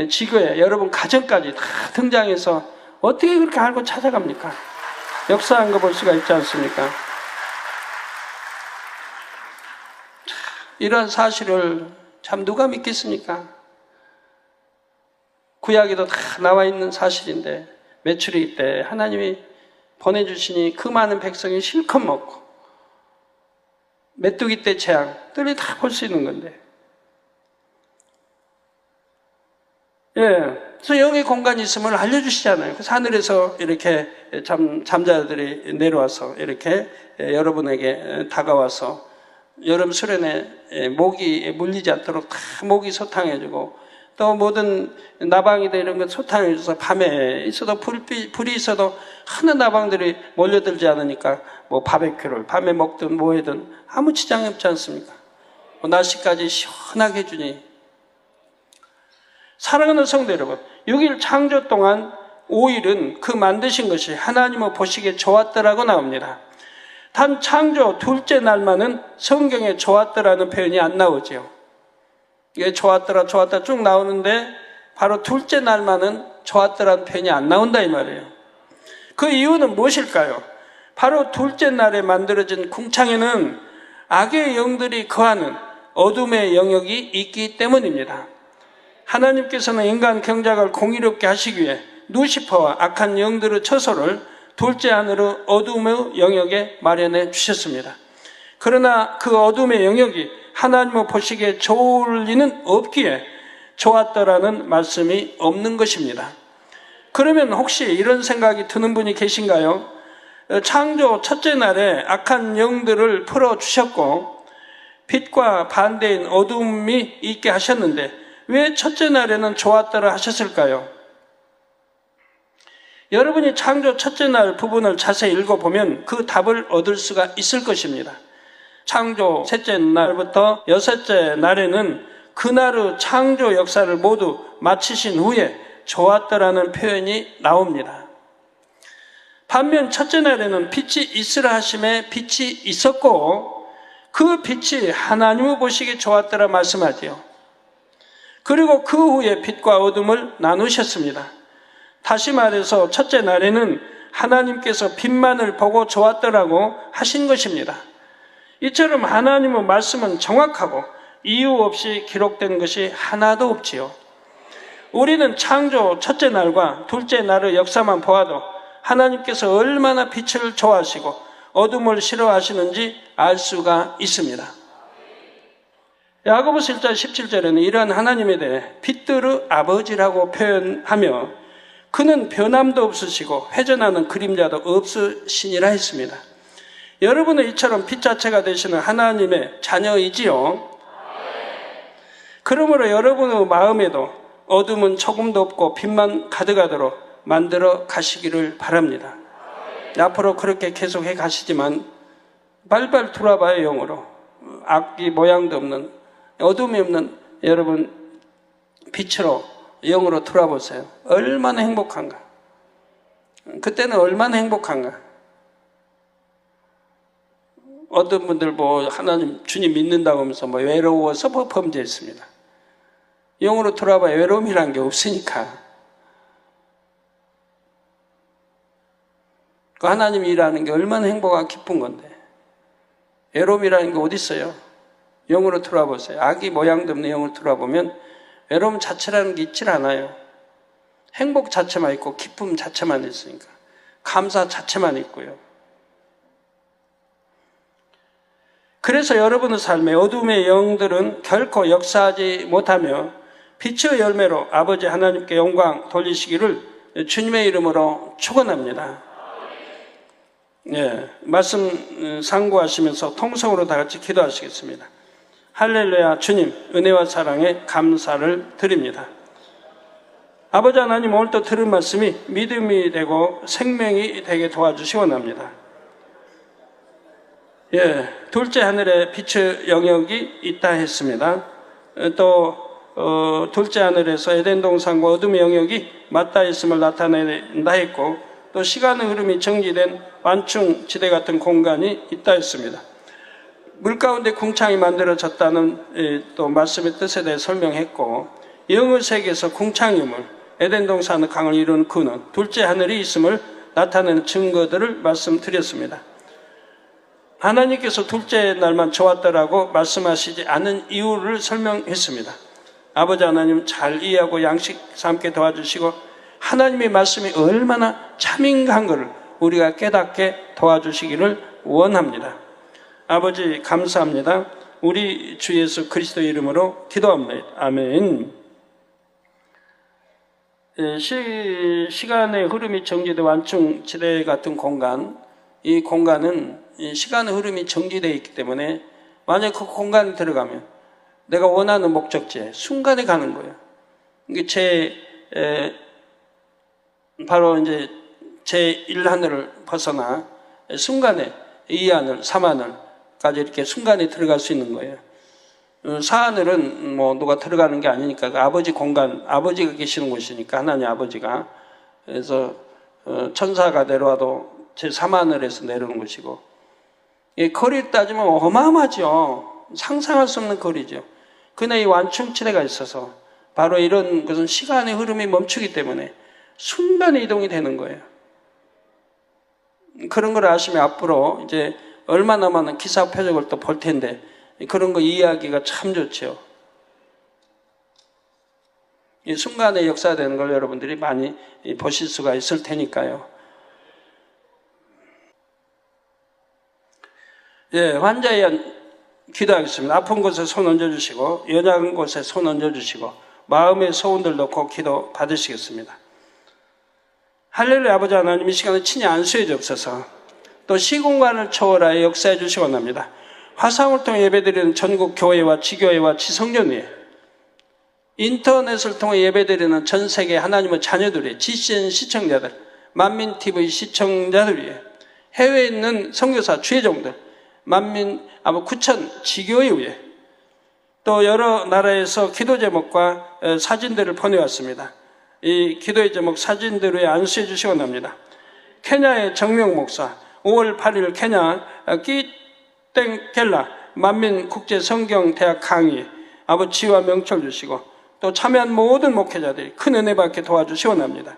지구에 여러분 가정까지 다 등장해서 어떻게 그렇게 알고 찾아갑니까? 역사한 거 볼 수가 있지 않습니까? 이런 사실을 참 누가 믿겠습니까? 구약에도 다 나와 있는 사실인데, 메추리 때 하나님이 보내주시니 그 많은 백성이 실컷 먹고, 메뚜기 때 재앙들이 다 볼 수 있는 건데, 그래서 영의 공간이 있음을 알려주시잖아요. 그래서 하늘에서 이렇게 잠자들이 내려와서 이렇게 여러분에게 다가와서 여름 수련회 모기 물리지 않도록 다 모기 소탕해주고, 또 모든 나방이들 이런 거 소탕해줘서 밤에 있어도 불이 있어도 하는 나방들이 몰려들지 않으니까 뭐 바베큐를 밤에 먹든 뭐 하든 아무 지장이 없지 않습니까? 날씨까지 시원하게 해주니. 사랑하는 성도 여러분, 6일 창조 동안 5일은 그 만드신 것이 하나님의 보시기에 좋았더라고 나옵니다. 단 창조 둘째 날만은 성경에 좋았더라는 표현이 안 나오죠. 이게 좋았더라 쭉 나오는데 바로 둘째 날만은 좋았더라는 표현이 안 나온다 이 말이에요. 그 이유는 무엇일까요? 바로 둘째 날에 만들어진 궁창에는 악의 영들이 거하는 어둠의 영역이 있기 때문입니다. 하나님께서는 인간 경작을 공의롭게 하시기 위해 루시퍼와 악한 영들의 처소를 둘째 하늘의 어둠의 영역에 마련해 주셨습니다. 그러나 그 어둠의 영역이 하나님의 보시기에 좋을 리는 없기에 좋았더라는 말씀이 없는 것입니다. 그러면 혹시 이런 생각이 드는 분이 계신가요? 창조 첫째 날에 악한 영들을 풀어주셨고 빛과 반대인 어둠이 있게 하셨는데 왜 첫째 날에는 좋았더라 하셨을까요? 여러분이 창조 첫째 날 부분을 자세히 읽어보면 그 답을 얻을 수가 있을 것입니다. 창조 셋째 날부터 여섯째 날에는 그날의 창조 역사를 모두 마치신 후에 좋았더라는 표현이 나옵니다. 반면 첫째 날에는 빛이 있으라 하심에 빛이 있었고 그 빛이 하나님을 보시기에 좋았더라 말씀하지요. 그리고 그 후에 빛과 어둠을 나누셨습니다. 다시 말해서 첫째 날에는 하나님께서 빛만을 보고 좋았더라고 하신 것입니다. 이처럼 하나님의 말씀은 정확하고 이유 없이 기록된 것이 하나도 없지요. 우리는 창조 첫째 날과 둘째 날의 역사만 보아도 하나님께서 얼마나 빛을 좋아하시고 어둠을 싫어하시는지 알 수가 있습니다. 야고보서 1장 17절에는 이러한 하나님에 대해 빛들의 아버지라고 표현하며 그는 변함도 없으시고 회전하는 그림자도 없으시니라 했습니다. 여러분은 이처럼 빛 자체가 되시는 하나님의 자녀이지요. 그러므로 여러분의 마음에도 어둠은 조금도 없고 빛만 가득하도록 만들어 가시기를 바랍니다. 앞으로 그렇게 계속해 가시지만 발발 돌아봐요. 영으로 악기 모양도 없는 어둠이 없는 여러분 빛으로 영으로 돌아보세요. 얼마나 행복한가. 그때는 얼마나 행복한가. 어떤 분들 뭐 하나님 주님 믿는다고 하면서 뭐 외로워서 뭐 범죄했습니다. 영으로 돌아봐야 외로움이라는 게 없으니까. 그 하나님이 일하는 게 얼마나 행복하고 기쁜 건데. 외로움이라는 게 어디 있어요? 영으로 돌아보세요. 악이 모양도 없는 영으로 돌아보면 외로움 자체라는 게 있질 않아요. 행복 자체만 있고 기쁨 자체만 있으니까. 감사 자체만 있고요. 그래서 여러분의 삶에 어둠의 영들은 결코 역사하지 못하며 빛의 열매로 아버지 하나님께 영광 돌리시기를 주님의 이름으로 축원합니다. 말씀 상고하시면서 통성으로 다 같이 기도하시겠습니다. 할렐루야. 주님 은혜와 사랑에 감사를 드립니다. 아버지 하나님, 오늘 또 들은 말씀이 믿음이 되고 생명이 되게 도와주시 원합니다. 둘째 하늘에 빛의 영역이 있다 했습니다. 또 둘째 하늘에서 에덴 동산과 어둠의 영역이 맞닿아 있음을 나타낸다 했고, 또 시간의 흐름이 정지된 완충지대 같은 공간이 있다 했습니다. 물 가운데 궁창이 만들어졌다는 또 말씀의 뜻에 대해 설명했고, 영의 세계에서 궁창임을, 에덴 동산의 강을 이루는 그는 둘째 하늘이 있음을 나타내는 증거들을 말씀드렸습니다. 하나님께서 둘째 날만 좋았더라고 말씀하시지 않은 이유를 설명했습니다. 아버지 하나님 잘 이해하고 양식 삼게 도와주시고, 하나님의 말씀이 얼마나 참인한 것을 우리가 깨닫게 도와주시기를 원합니다. 아버지 감사합니다. 우리 주 예수 그리스도 이름으로 기도합니다. 아멘. 시간의 흐름이 정지된 완충지대 같은 공간, 이 공간은 시간의 흐름이 정지되어 있기 때문에 만약 그 공간에 들어가면 내가 원하는 목적지에 순간에 가는 거예요. 이게 바로 이제 제1하늘을 벗어나 순간에 2하늘, 3하늘까지 이렇게 순간에 들어갈 수 있는 거예요. 4하늘은 뭐 누가 들어가는 게 아니니까 그 아버지 공간, 아버지가 계시는 곳이니까 하나님 아버지가. 그래서 천사가 내려와도 제3하늘에서 내려오는 것이고, 이 거리를 따지면 어마어마하죠. 상상할 수 없는 거리죠. 그러나 이 완충지대가 있어서 바로 이런 것은 시간의 흐름이 멈추기 때문에 순간에 이동이 되는 거예요. 그런 걸 아시면 앞으로 이제 얼마나 많은 기사 표적을 또 볼 텐데 그런 거 이해하기가 참 좋죠. 이 순간에 역사되는 걸 여러분들이 많이 보실 수가 있을 테니까요. 예, 환자에 의한 기도하겠습니다. 아픈 곳에 손 얹어주시고, 연약한 곳에 손 얹어주시고, 마음의 소원들 놓고 기도 받으시겠습니다. 할렐루야. 아버지 하나님, 이 시간에 친히 안수해 주옵소서. 또 시공간을 초월하여 역사해 주시기 원합니다. 화상을 통해 예배드리는 전국 교회와 지교회와 지성전위에, 인터넷을 통해 예배드리는 전 세계 하나님의 자녀들이, GCN 시청자들, 만민TV 시청자들 위해, 해외에 있는 선교사 주회종들, 만민 9천 지교회 위해, 또 여러 나라에서 기도 제목과 사진들을 보내왔습니다. 이 기도의 제목 사진들 위해 안수해 주시기 원합니다. 케냐의 정명 목사, 5월 8일 케냐 끼땡켈라 만민국제성경대학 강의 지와 명철 주시고, 또 참여한 모든 목회자들이 큰 은혜 받게 도와주시기 원합니다.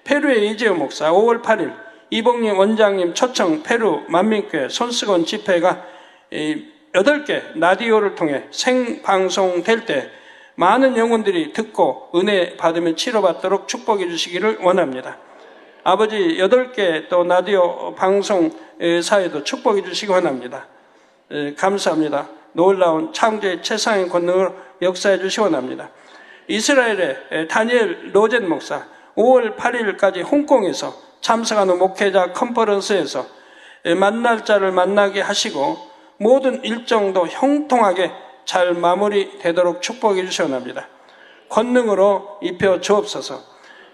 페루의 이재호 목사, 5월 8일 이봉림 원장님 초청 페루 만민교회 손수건 집회가 8개 라디오를 통해 생방송될 때 많은 영혼들이 듣고 은혜 받으며 치료받도록 축복해 주시기를 원합니다. 아버지 8개 또 라디오 방송사에도 축복해 주시기 원합니다. 감사합니다. 놀라운 창조의 최상의 권능을 역사해 주시기 원합니다. 이스라엘의 다니엘 로젠 목사, 5월 8일까지 홍콩에서 참석하는 목회자 컨퍼런스에서 만날 자를 만나게 하시고 모든 일정도 형통하게 잘 마무리되도록 축복해 주시기 원합니다. 권능으로 입혀 주옵소서.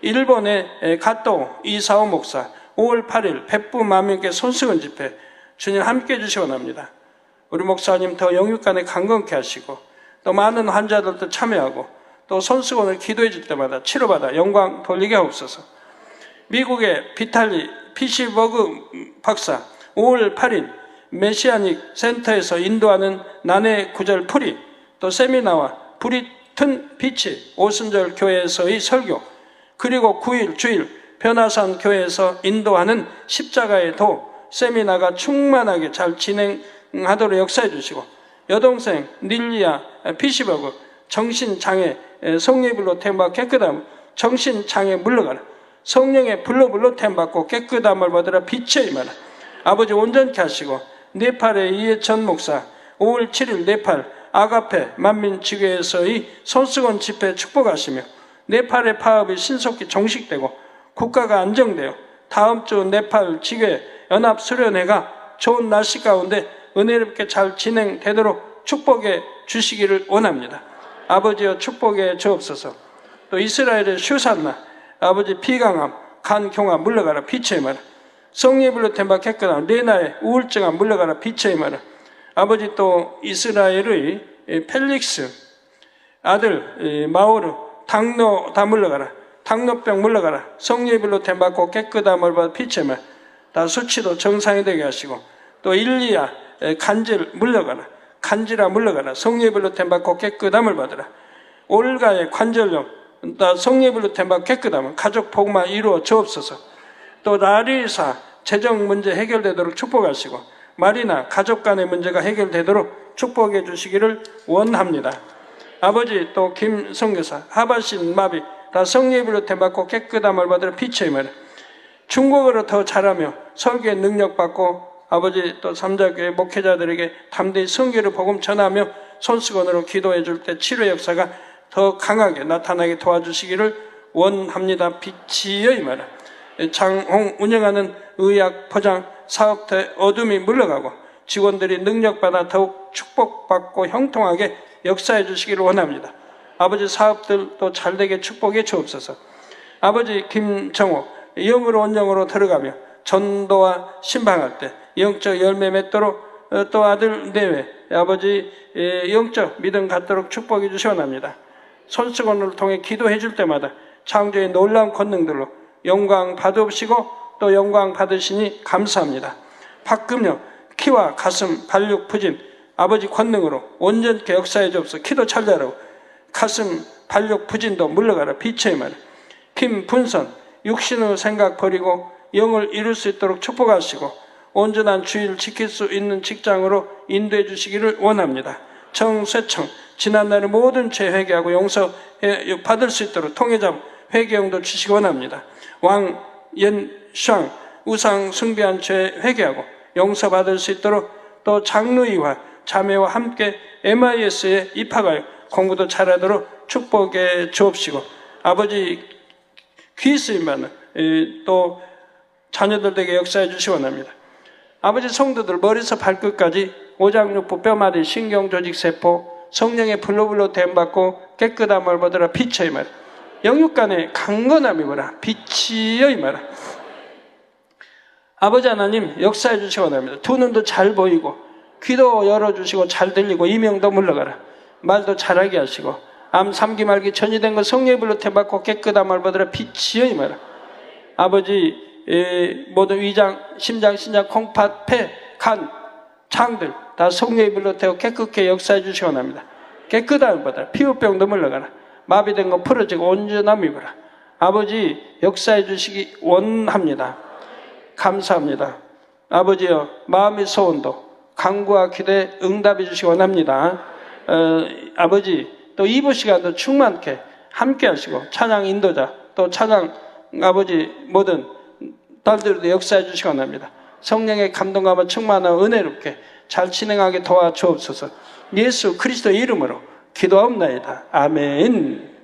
일본의 가또 이사오 목사, 5월 8일 백부 만민께 손수건 집회 주님 함께해 주시기 원합니다. 우리 목사님 더 영육간에 강건케 하시고, 또 많은 환자들도 참여하고, 또 손수건을 기도해 줄 때마다 치료받아 영광 돌리게 하옵소서. 미국의 비탈리 피시버그 박사, 5월 8일 메시아닉 센터에서 인도하는 난해 구절 풀이, 또 세미나와 브리튼 비치 오순절 교회에서의 설교, 그리고 9일 주일 변화산 교회에서 인도하는 십자가의 도 세미나가 충만하게 잘 진행하도록 역사해 주시고, 여동생 닐리아 피시버그 정신장애 성례불로 템바 깨끗함 정신장애 물러가라, 성령의 불로 템받고 깨끗함을 받으라 빛의 임하라. 아버지 온전케 하시고, 네팔의 이해천 목사, 5월 7일 네팔 아가페 만민지교회에서의 손수건 집회 축복하시며, 네팔의 파업이 신속히 종식되고 국가가 안정되어 다음 주 네팔 지교회 연합수련회가 좋은 날씨 가운데 은혜롭게 잘 진행되도록 축복해 주시기를 원합니다. 아버지여 축복해 주옵소서. 또 이스라엘의 슈산나, 아버지 피강암, 간경암 물러가라 빛의 임하라. 성례불로 템바 깨끗함 레나의 우울증암 물러가라 빛의 임하라. 아버지 또 이스라엘의 펠릭스 아들 마오르 당뇨 다 물러가라. 당뇨병 물러가라. 성례불로 템받고 깨끗함을 받아 빛의 임하라. 다 수치도 정상이 되게 하시고, 또 일리야 간질 물러가라, 간지라 물러가라, 성령의 템받고 깨끗함을 받으라. 올가의 관절염 다 성령의 템받고 깨끗함을, 가족 복만 이루어 주옵소서. 또 라리사 재정 문제 해결되도록 축복하시고, 말이나 가족 간의 문제가 해결되도록 축복해 주시기를 원합니다. 아버지, 또 김성교사 하반신 마비 다 성령의 템받고 깨끗함을 받으라. 빛의 말 중국어로 더 잘하며 설교의 능력 받고, 아버지 또 삼자교회 목회자들에게 담대히 성경을 복음 전하며 손수건으로 기도해 줄 때 치료 역사가 더 강하게 나타나게 도와주시기를 원합니다. 빛이여 이 말아. 장홍 운영하는 의학 포장 사업터의 어둠이 물러가고, 직원들이 능력받아 더욱 축복받고 형통하게 역사해 주시기를 원합니다. 아버지 사업들도 잘되게 축복해 주옵소서. 아버지 김정호 영으로 온영으로 들어가며 전도와 신방할 때 영적 열매 맺도록, 또 아들 내외 아버지 영적 믿음 갖도록 축복해 주시 원합니다. 손수건을 통해 기도해 줄 때마다 창조의 놀라운 권능들로 영광 받으시고 또 영광 받으시니 감사합니다. 박금영 키와 가슴 발육 부진 아버지 권능으로 온전케 역사해 주옵소서. 키도 찰자라고 가슴 발육 부진도 물러가라. 빛의 말 김분선 육신의 생각 버리고 영을 이룰 수 있도록 축복하시고, 온전한 주의를 지킬 수 있는 직장으로 인도해 주시기를 원합니다. 정쇠청 지난날의 모든 죄 회개하고 용서 받을 수 있도록 통해자 회개용도 주시기 원합니다. 왕연샹 우상 숭배한 죄 회개하고 용서받을 수 있도록, 또 장로이와 자매와 함께 MIS에 입학하여 공부도 잘하도록 축복해 주옵시고, 아버지 귀 쓰임받는 또 자녀들에게 역사해 주시기 원합니다. 아버지 성도들 머리에서 발끝까지 오장육부 뼈마디 신경 조직 세포 성령의 불로 댐받고 깨끗함을 받으라. 빛의 말 영육간의 강건함이 뭐라. 빛이여 이 말아. 아버지 하나님 역사해 주시기 원합니다. 두 눈도 잘 보이고 귀도 열어주시고 잘 들리고 이명도 물러가라. 말도 잘하게 하시고 암 3기 말기 전이 된 것 성령의 불로 댐받고 깨끗함을 받으라. 빛이여 이 말아. 아버지 모든 위장, 심장, 신장, 콩팥, 폐, 간, 장들 다 성령의 불로 태워 깨끗게 역사해 주시기 원합니다. 깨끗함을 받아라. 피부병도 물러가라. 마비된 거 풀어지고 온전함이 받아라. 아버지 역사해 주시기 원합니다. 감사합니다. 아버지여 마음의 소원도 간구와 기도에 응답해 주시기 원합니다. 아버지 또 2부 시간도 충만케 함께 하시고 찬양 인도자 또 찬양 아버지 모든 딸들도 역사해 주시기 원합니다. 성령의 감동감을 충만하고 은혜롭게 잘 진행하게 도와주옵소서. 예수 그리스도의 이름으로 기도하옵나이다. 아멘.